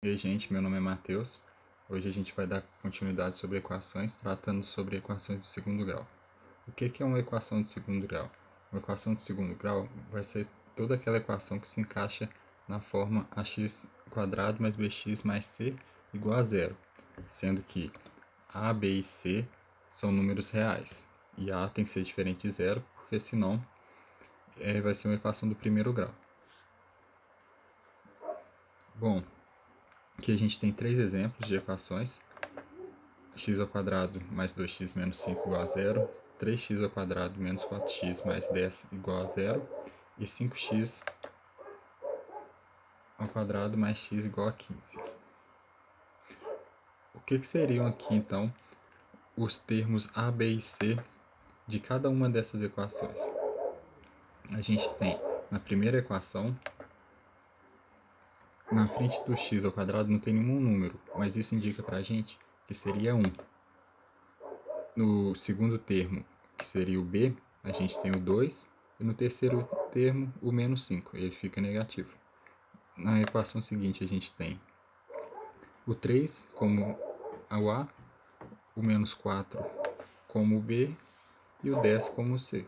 E aí, gente, meu nome é Matheus. Hoje a gente vai dar continuidade sobre equações, tratando sobre equações de segundo grau. O que é uma equação de segundo grau? Uma equação de segundo grau vai ser toda aquela equação que se encaixa na forma ax² mais bx mais c igual a zero, sendo que a, b e c são números reais, e a tem que ser diferente de zero, porque senão vai ser uma equação do primeiro grau. Bom, aqui a gente tem três exemplos de equações: x² mais 2x menos 5 igual a zero, 3x² menos 4x mais 10 igual a zero e 5x² mais x igual a 15. O que seriam aqui, então, os termos a, b e c de cada uma dessas equações? A gente tem, na primeira equação, na frente do x² não tem nenhum número, mas isso indica para a gente que seria 1. No segundo termo, que seria o b, a gente tem o 2, e no terceiro termo, o menos 5, ele fica negativo. Na equação seguinte, a gente tem o 3 como o a, o menos 4 como o b e o 10 como o c.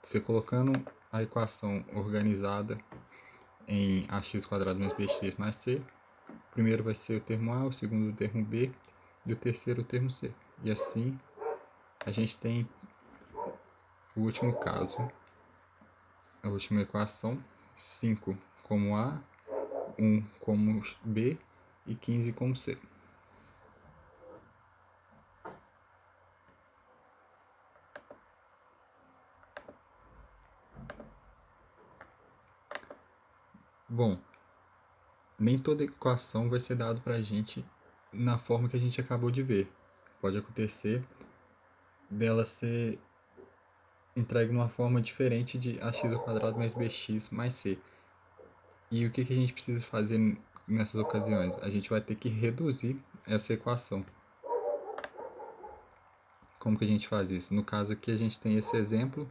Você colocando a equação organizada em ax² mais bx mais c, o primeiro vai ser o termo a, o segundo o termo b e o terceiro o termo c. E assim a gente tem o último caso, a última equação: 5 como a, 1 como b e 15 como c. Bom, nem toda equação vai ser dada para a gente na forma que a gente acabou de ver. Pode acontecer dela ser entregue numa forma diferente de ax² mais bx mais c. E o que a gente precisa fazer nessas ocasiões? A gente vai ter que reduzir essa equação. Como que a gente faz isso? No caso aqui a gente tem esse exemplo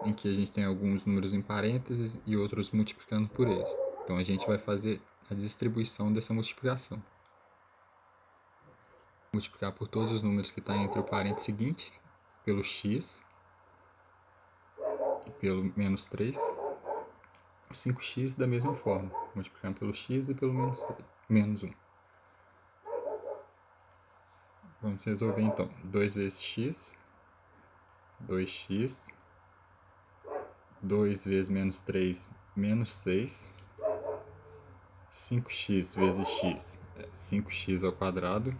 em que a gente tem alguns números em parênteses e outros multiplicando por eles. Então a gente vai fazer a distribuição dessa multiplicação. Multiplicar por todos os números que estão entre o parênteses seguinte, pelo x e pelo menos 3. O 5x da mesma forma, multiplicando pelo x e pelo menos 1. Vamos resolver então. 2 vezes x, 2x, 2 vezes menos 3, menos 6. 5x vezes x é 5x².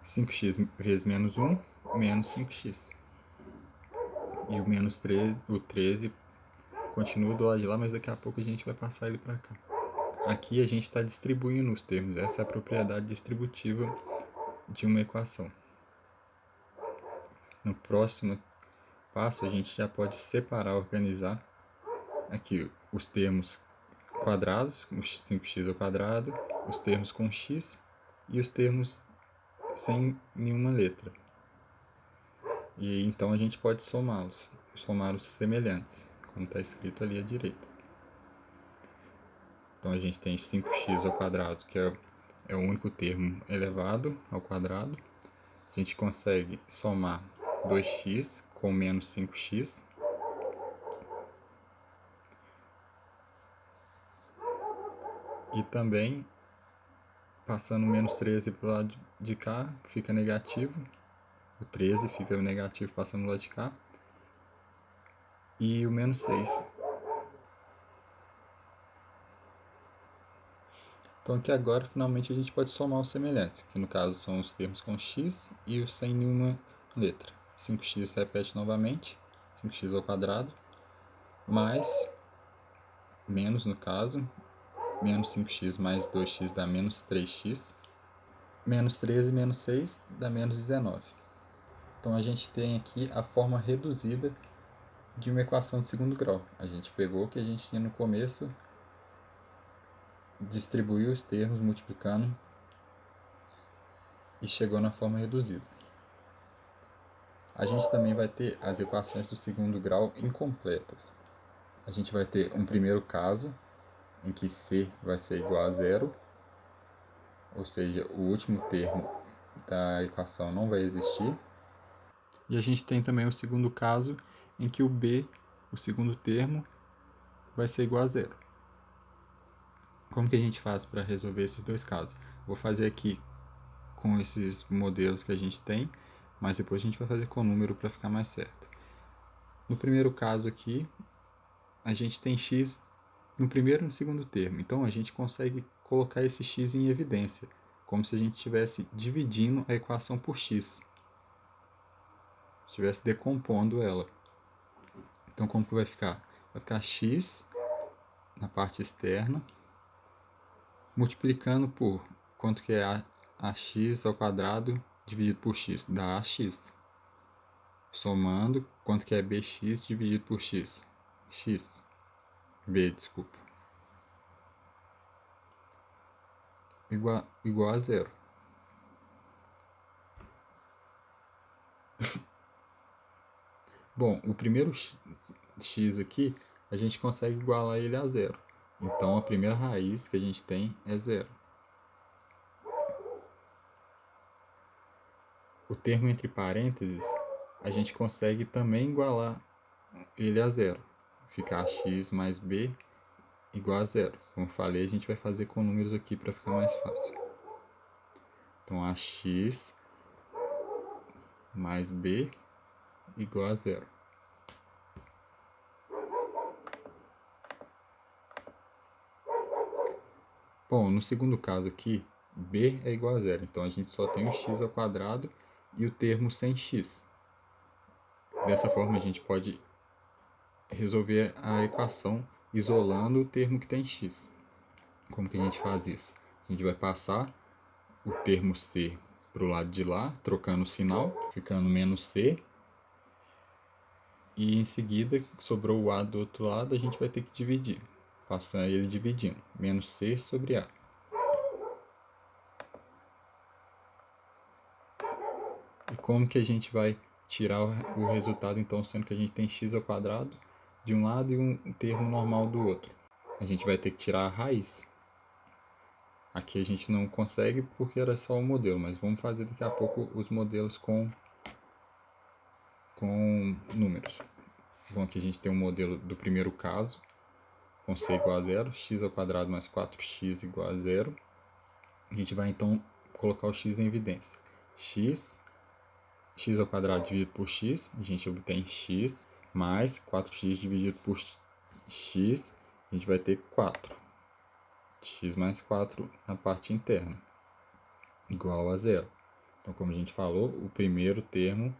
5x vezes menos 1, menos 5x. E o menos 13, o 13 continua do lado de lá, mas daqui a pouco a gente vai passar ele para cá. Aqui a gente está distribuindo os termos. Essa é a propriedade distributiva de uma equação. No próximo passo, a gente já pode separar, organizar aqui os termos quadrados, o 5x², os termos com x e os termos sem nenhuma letra. E então a gente pode somá-los, somar os semelhantes, como está escrito ali à direita. Então a gente tem 5x², que é o único termo elevado ao quadrado. A gente consegue somar 2x com menos 5x. E também, passando menos 13 para o lado de cá, fica negativo. O 13 fica negativo passando do lado de cá. E o menos 6. Então aqui agora, finalmente, a gente pode somar os semelhantes, que no caso são os termos com x e os sem nenhuma letra. 5x repete novamente, 5x², mais, menos no caso, menos 5x mais 2x dá menos 3x, menos 13 menos 6 dá menos 19. Então a gente tem aqui a forma reduzida de uma equação de segundo grau. A gente pegou o que a gente tinha no começo, distribuiu os termos multiplicando e chegou na forma reduzida. A gente também vai ter as equações do segundo grau incompletas. A gente vai ter um primeiro caso em que c vai ser igual a zero ou seja, o último termo da equação não vai existir. E a gente tem também o segundo caso, em que o b, o segundo termo, vai ser igual a zero. Como que a gente faz para resolver esses dois casos? Vou fazer aqui com esses modelos que a gente tem, mas depois a gente vai fazer com número para ficar mais certo. No primeiro caso aqui, a gente tem x no primeiro e no segundo termo, então a gente consegue colocar esse x em evidência, como se a gente estivesse dividindo a equação por x, estivesse decompondo ela. Então como que vai ficar? Vai ficar x na parte externa, multiplicando por quanto que é ax ao quadrado dividido por x, dá ax. Somando quanto que é bx dividido por x, b, desculpa, igual a zero. Bom, o primeiro x aqui, a gente consegue igualar ele a zero. Então, a primeira raiz que a gente tem é zero. O termo entre parênteses, a gente consegue também igualar ele a zero. Ficar x mais b igual a zero. Como eu falei, a gente vai fazer com números aqui para ficar mais fácil. Então, ax mais b igual a zero. Bom, no segundo caso aqui, b é igual a zero. Então, a gente só tem o x ao quadrado e o termo sem x. Dessa forma, a gente pode resolver a equação isolando o termo que tem x. Como que a gente faz isso? A gente vai passar o termo c para o lado de lá, trocando o sinal, ficando menos c. E em seguida, sobrou o a do outro lado, a gente vai ter que dividir. Passar ele dividindo. Menos c sobre a. E como que a gente vai tirar o resultado, então, sendo que a gente tem x ao quadrado de um lado e um termo normal do outro? A gente vai ter que tirar a raiz. Aqui a gente não consegue porque era só o modelo, mas vamos fazer daqui a pouco os modelos com números. Bom, aqui a gente tem um modelo do primeiro caso, com c igual a zero, x ao quadrado mais 4x igual a zero. A gente vai então colocar o x em evidência. x ao quadrado dividido por x, a gente obtém x, mais 4x dividido por x, a gente vai ter 4. X mais 4 na parte interna, igual a zero. Então, como a gente falou, o primeiro termo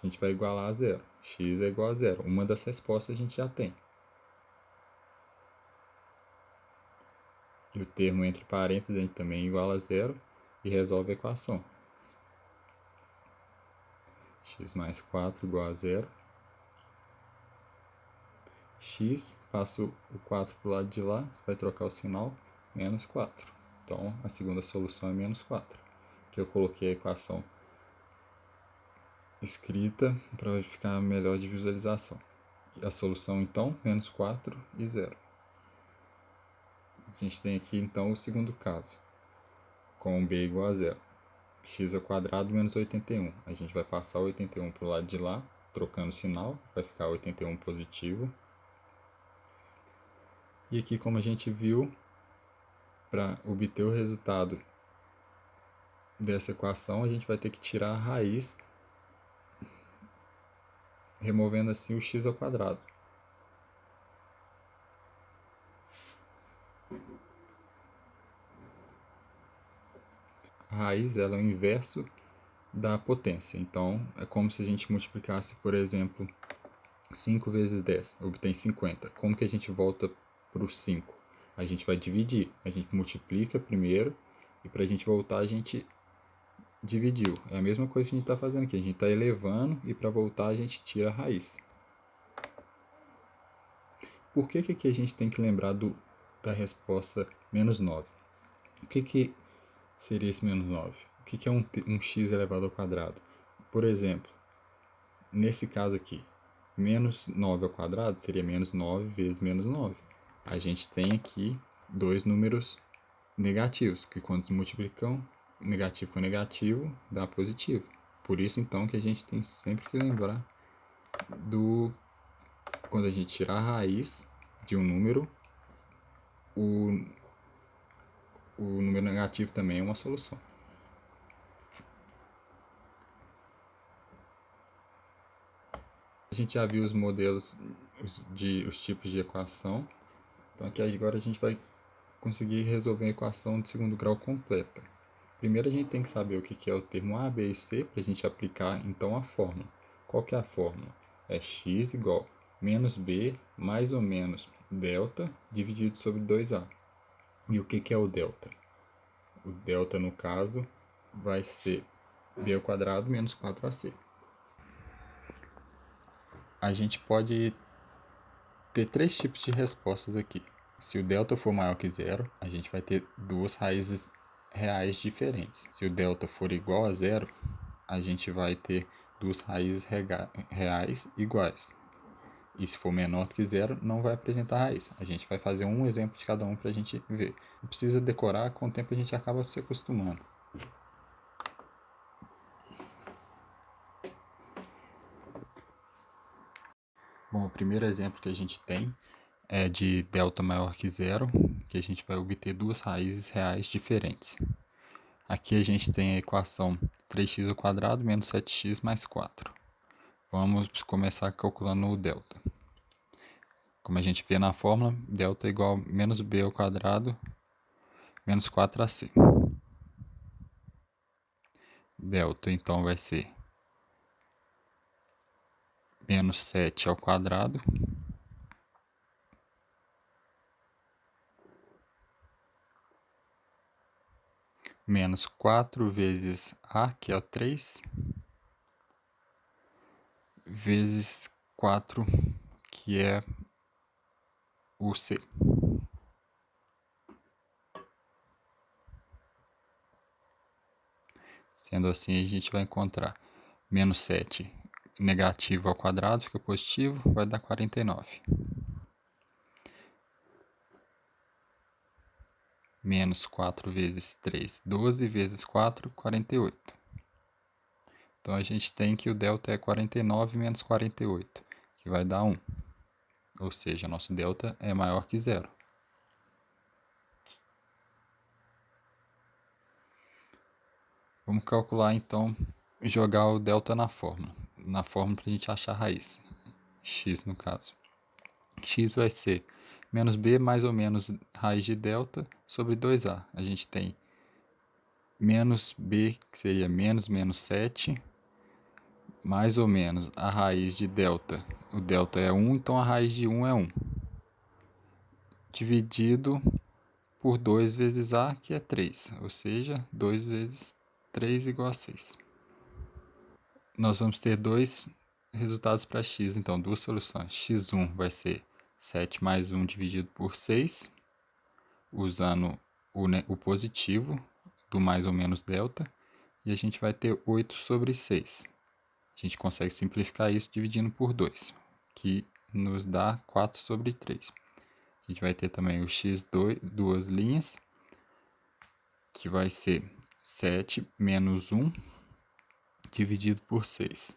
a gente vai igualar a zero. X é igual a zero. Uma das respostas a gente já tem. E o termo entre parênteses a gente também iguala a zero e resolve a equação. X mais 4 igual a zero. X, passa o 4 para o lado de lá, vai trocar o sinal, menos 4. Então, a segunda solução é menos 4. Que eu coloquei a equação escrita para ficar melhor de visualização. E a solução, então, menos 4 e 0. A gente tem aqui, então, o segundo caso, com b igual a zero. X ao quadrado menos 81. A gente vai passar o 81 para o lado de lá, trocando o sinal, vai ficar 81 positivo. E aqui, como a gente viu, para obter o resultado dessa equação, a gente vai ter que tirar a raiz, removendo assim o x ao quadrado. A raiz ela é o inverso da potência. Então, é como se a gente multiplicasse, por exemplo, 5 vezes 10, obtém 50. Como que a gente volta para o 5? A gente vai dividir. A gente multiplica primeiro e para a gente voltar a gente dividiu. É a mesma coisa que a gente está fazendo aqui. A gente está elevando e para voltar a gente tira a raiz. Por que aqui a gente tem que lembrar da resposta menos 9? O que seria esse menos 9? O que é um x elevado ao quadrado? Por exemplo, nesse caso aqui, menos 9 ao quadrado seria menos 9 vezes menos 9. A gente tem aqui dois números negativos, que quando se multiplicam negativo com negativo dá positivo. Por isso então que a gente tem sempre que lembrar quando a gente tirar a raiz de um número, o número negativo também é uma solução. A gente já viu os modelos os tipos de equação. Então aqui agora a gente vai conseguir resolver a equação de segundo grau completa. Primeiro a gente tem que saber o que é o termo A, B e C para a gente aplicar então a fórmula. Qual que é a fórmula? É x igual menos b mais ou menos delta dividido sobre 2a. E o que é o delta? O delta, no caso, vai ser b ao quadrado menos 4ac. A gente pode ter três tipos de respostas aqui. Se o delta for maior que zero, a gente vai ter duas raízes reais diferentes. Se o delta for igual a zero, a gente vai ter duas raízes reais iguais. E se for menor que zero, não vai apresentar raiz. A gente vai fazer um exemplo de cada um para a gente ver. Não precisa decorar, com o tempo a gente acaba se acostumando. Bom, o primeiro exemplo que a gente tem é de delta maior que zero, que a gente vai obter duas raízes reais diferentes. Aqui a gente tem a equação 3x ao quadrado menos 7x mais 4. Vamos começar calculando o delta. Como a gente vê na fórmula, delta é igual a menos b ao quadrado menos 4ac. Delta, então, vai ser menos 7 ao quadrado menos 4 vezes a, que é o 3, vezes 4, que é o c. Sendo assim, a gente vai encontrar menos 7 negativo ao quadrado, fica positivo, vai dar 49. Menos 4 vezes 3, 12 vezes 4, 48. Então a gente tem que o delta é 49 menos 48, que vai dar 1. Ou seja, nosso delta é maior que zero. Vamos calcular então, jogar o delta na fórmula para a gente achar a raiz, x no caso. X vai ser menos b mais ou menos raiz de delta sobre 2a. A gente tem menos b, que seria menos 7, mais ou menos a raiz de delta. O delta é 1, então a raiz de 1 é 1. Dividido por 2 vezes a, que é 3. Ou seja, 2 vezes 3 igual a 6. Nós vamos ter dois resultados para x, então duas soluções. x1 vai ser 7 mais 1 dividido por 6, usando o positivo do mais ou menos delta, e a gente vai ter 8 sobre 6. A gente consegue simplificar isso dividindo por 2, que nos dá 4 sobre 3. A gente vai ter também o x2, duas linhas, que vai ser 7 menos 1 dividido por 6.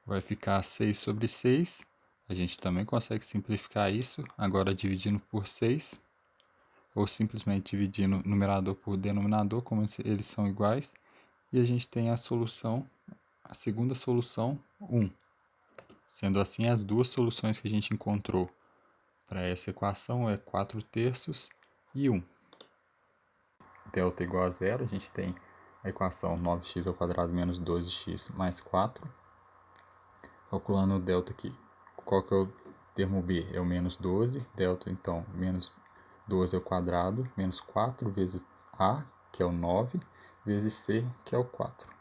Vai ficar 6 sobre 6. A gente também consegue simplificar isso, agora dividindo por 6, ou simplesmente dividindo numerador por denominador, como eles são iguais, e a gente tem a solução, a segunda solução, 1. Sendo assim, as duas soluções que a gente encontrou para essa equação é 4 terços e 1. Delta igual a zero, a gente tem a equação 9x ao quadrado menos 12x mais 4. Calculando o delta aqui, qual que é o termo b? É o menos 12, delta então menos 12 ao quadrado, menos 4 vezes a, que é o 9, vezes c, que é o 4.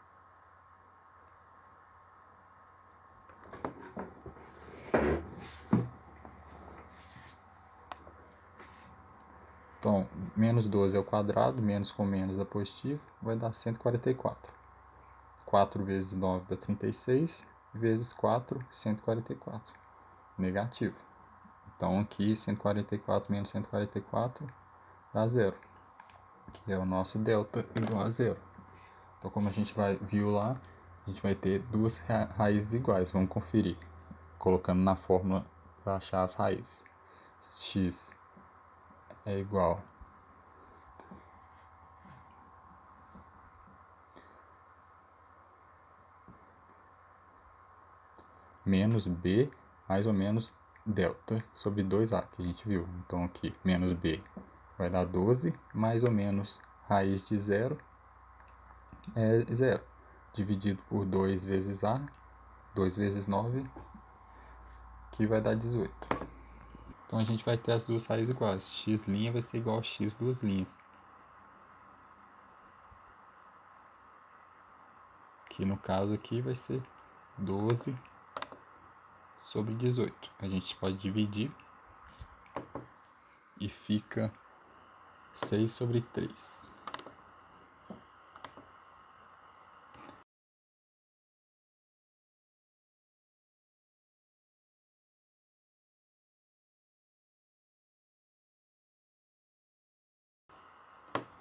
Então, menos 12 ao quadrado, menos com menos é positivo, vai dar 144. 4 vezes 9 dá 36, vezes 4, 144. Negativo. Então aqui 144 menos 144 dá zero, que é o nosso delta igual a zero. Então como a gente viu lá, a gente vai ter duas raízes iguais. Vamos conferir, colocando na fórmula para achar as raízes. X é igual menos b mais ou menos delta sobre 2a, que a gente viu. Então aqui, menos b vai dar 12, mais ou menos raiz de zero é zero. Dividido por 2 vezes a, 2 vezes 9, que vai dar 18. Então a gente vai ter as duas raízes iguais. X' vai ser igual a x duas linhas. Que no caso aqui vai ser 12 sobre 18. A gente pode dividir e fica 6 sobre 3.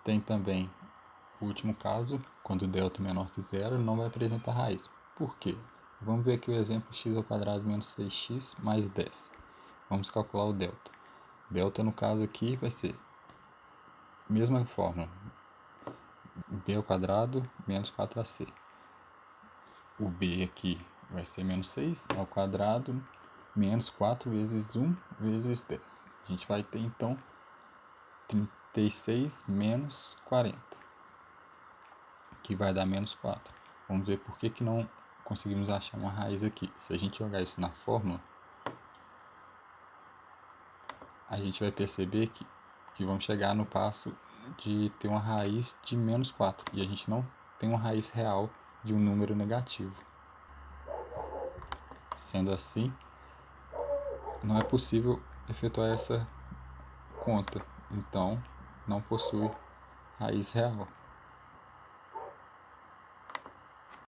Tem também o último caso, quando o delta é menor que zero, não vai apresentar raiz. Por quê? Vamos ver aqui o exemplo x² menos 6x mais 10. Vamos calcular o delta. Delta, no caso aqui, vai ser mesma fórmula, b² menos 4ac. O b aqui vai ser menos 6 ao quadrado menos 4 vezes 1 vezes 10. A gente vai ter, então, 36 menos 40, que vai dar menos 4. Vamos ver por que não conseguimos achar uma raiz aqui. Se a gente jogar isso na fórmula, a gente vai perceber que vamos chegar no passo de ter uma raiz de menos 4. E a gente não tem uma raiz real de um número negativo. Sendo assim, não é possível efetuar essa conta. Então, não possui raiz real.